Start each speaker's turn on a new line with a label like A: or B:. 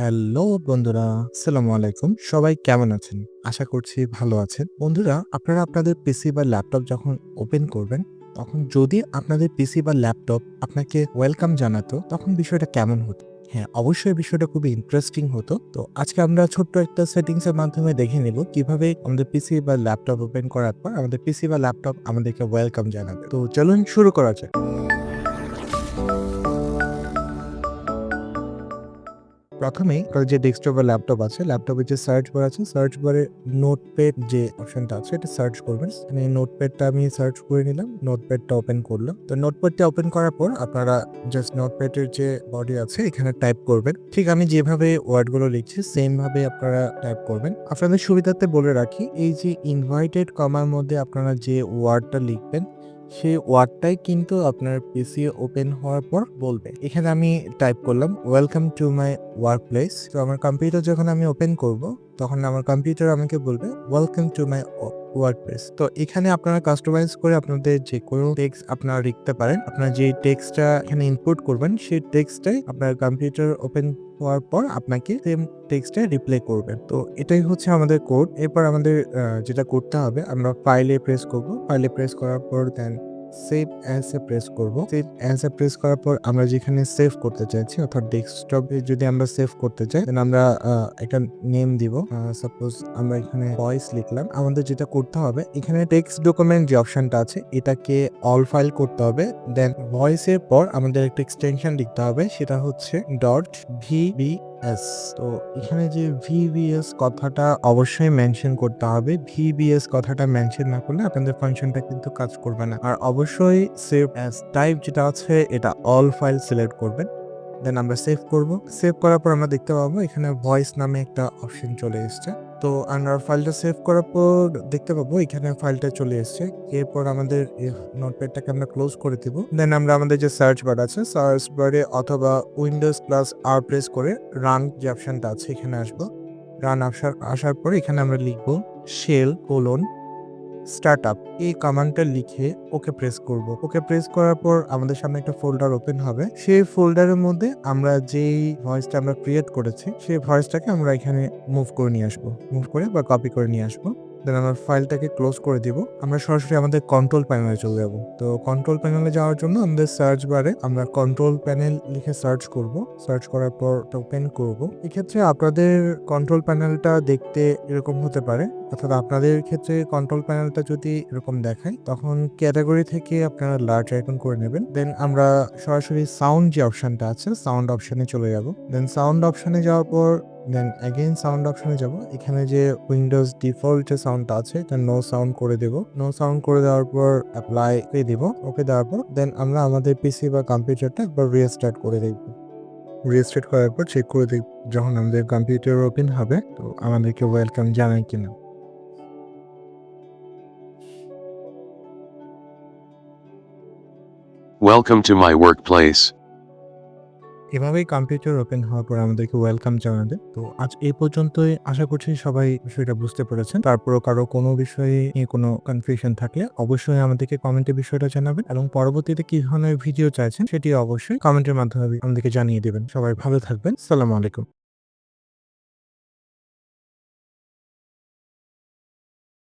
A: Hello বন্ধুরা, আসসালামু আলাইকুম। সবাই কেমন আছেন? আশা করছি ভালো আছেন। বন্ধুরা, আপনারা আপনাদের পিসি বা ল্যাপটপ যখন ওপেন করবেন, তখন যদি আপনাদের পিসি বা ল্যাপটপ আপনাকে ওয়েলকাম জানাতো, তখন বিষয়টা কেমন হতো? হ্যাঁ, অবশ্যই বিষয়টা খুবই ইন্টারেস্টিং হতো। তো আজকে আমরা ছোট্ট একটা সেটিংস এর মাধ্যমে দেখে নেব কিভাবে আমাদের পিসি বা ল্যাপটপ ওপেন করার পর আমাদের পিসি বা ল্যাপটপ আমাদেরকে ওয়েলকাম জানাবে। তো চলুন শুরু করা যাক। প্রথমেই আপনার যে ডেস্কটপ বা ল্যাপটপ আছে, ল্যাপটপে যে সার্চ বার আছে, সার্চ বারে নোটপ্যাড যে অপশনটা আছে এটা সার্চ করবেন। এখানে নোটপ্যাডটা আমি সার্চ করে নিলাম, নোটপ্যাডটা ওপেন করলাম। তো নোটপ্যাডটা ওপেন করার পর আপনারা জাস্ট নোটপ্যাডের যে বডি আছে এখানে টাইপ করবেন। ঠিক আমি যেভাবে ওয়ার্ডগুলো লিখছি সেম ভাবে আপনারা টাইপ করবেন। আপনাদের সুবিধার্থে বলে রাখি, এই যে ইনভাইটেড কমার মধ্যে আপনারা যে ওয়ার্ডটা লিখবেন সেই ওয়ার্ডটাই কিন্তু আপনার পিসি ওপেন হওয়ার পর বলবে। এখানে আমি টাইপ করলাম welcome to my work place. তো আমার কম্পিউটার যখন আমি ওপেন করব তখন আমার কম্পিউটার আমাকে বলবে welcome to my work place. তো এখানে আপনারা কাস্টমাইজ করে আপনাদের যে কোনো টেক্সট আপনারা লিখতে পারেন। আপনারা যে টেক্সটটা এখানে ইনপুট করবেন সেই টেক্সটটাই আপনার কম্পিউটার ওপেন হওয়ার পর আপনাকে সেম টেক্সটে রিপ্লাই করবে। তো এটাই হচ্ছে আমাদের কোড। এরপর আমাদের যেটা করতে হবে, আমরা ফাইলে প্রেস করব। ফাইলে প্রেস করার পর দেন সেভ অ্যাজ এ প্রেস করব। সেভ অ্যাজ এ প্রেস করার পর আমরা যেখানে সেভ করতে চাইছি অর্থাৎ ডেস্কটপে যদি আমরা সেভ করতে চাই দেন আমরা একটা নেম দিব। সাপোজ আমরা এখানে ভয়েস লিখলাম। আমাদের যেটা করতে হবে, এখানে টেক্সট ডকুমেন্ট যে অপশনটা আছে এটাকে অল ফাইল করতে হবে। দেন ভয়েসের পর আমাদের একটা এক্সটেনশন লিখতে হবে, সেটা হচ্ছে .vbs। তো এখানে যে VBS কথাটা অবশ্যই মেনশন করতে হবে। VBS কথাটা মেনশন না করলে আপনাদের ফাংশনটা কিন্তু কাজ করবে না। আর অবশ্যই সেভ অ্যাজ টাইপ যেটা আছে এটা অল ফাইল সিলেক্ট করবেন। দেন আমরা সেভ করব। সেভ করার পর আমরা দেখতে পাবো এখানে ভয়েস নামে একটা অপশন চলে এসেছে। তো আমরা ফাইলটা সেভ করার পর দেখতে পাবো এখানে ফাইলটা চলে এসেছে। এরপর আমাদের নোটপ্যাডটাকে আমরা ক্লোজ করে দিব। দেন আমরা আমাদের যে সার্চ বার আছে, সার্চ বারে অথবা উইন্ডোজ প্লাস আর প্রেস করে রান যে অপশনটা আছে এখানে আসবো। রান আসার পর এখানে আমরা লিখবো শেল স্টার্টআপ। এই কমান্ডটা লিখে ওকে প্রেস করব। ওকে প্রেস করার পর আমাদের সামনে একটা ফোল্ডার ওপেন হবে। সেই ফোল্ডারের মধ্যে আমরা যেই ভয়েসটা আমরা ক্রিয়েট করেছি সেই ভয়েসটাকে আমরা এখানে মুভ করে নিয়ে আসবো। মুভ করে বা কপি করে নিয়ে আসবো। দেন আমরা ফাইলটাকে ক্লোজ করে দিব। আমরা সরাসরি আমাদের কন্ট্রোল প্যানেলে চলে যাব। তো কন্ট্রোল প্যানেলে যাওয়ার জন্য আমাদের সার্চ বারে আমরা কন্ট্রোল প্যানেল লিখে সার্চ করব। সার্চ করার পর ওপেন করব। এক্ষেত্রে আপনাদের কন্ট্রোল প্যানেলটা দেখতে এরকম হতে পারে, অর্থাৎ আপনাদের ক্ষেত্রে কন্ট্রোল প্যানেলটা যদি এরকম দেখায় তখন ক্যাটাগরি থেকে আপনারা লার্জ আইকন করে নেবেন। দেন আমরা সরাসরি সাউন্ড যে অপশনটা আছে সাউন্ড অপশনে চলে যাব। দেন সাউন্ড অপশনে যাওয়ার পর দেন অ্যাগেইন সাউন্ড অপশনে যাব। এখানে যে উইন্ডোজ ডিফল্ট যে সাউন্ডটা আছে এটা নো সাউন্ড করে দেব। নো সাউন্ড করে দেওয়ার পর অ্যাপ্লাই করে দিব। ওকে দেওয়ার পর দেন আমরা আমাদের পিসি বা কম্পিউটারটা একবার রিস্টার্ট করে দেখব। রিস্টার্ট করার পর চেক করে দেখব যখন আমাদের কম্পিউটার ওপেন হবে তো আমাদেরকে ওয়েলকাম জানায় কিনা।
B: Welcome to my workplace.
A: এভাবেই কম্পিউটার ওপেন হওয়ার পর আমাদেরকে ওয়েলকাম জানাবে। তো আজ এই পর্যন্তই। আশা করছি সবাই বিষয়টা বুঝতে পেরেছেন। তারপরও কারো কোনো বিষয়ে নিয়ে কোনো কনফিউশন থাকলে অবশ্যই আমাদেরকে কমেন্টে বিষয়টা জানাবেন এবং পরবর্তীতে কি ধরনের ভিডিও চাইছেন সেটি অবশ্যই কমেন্টের মাধ্যমে আমাদেরকে জানিয়ে দেবেন। সবাই ভালো থাকবেন। আসসালামু আলাইকুম।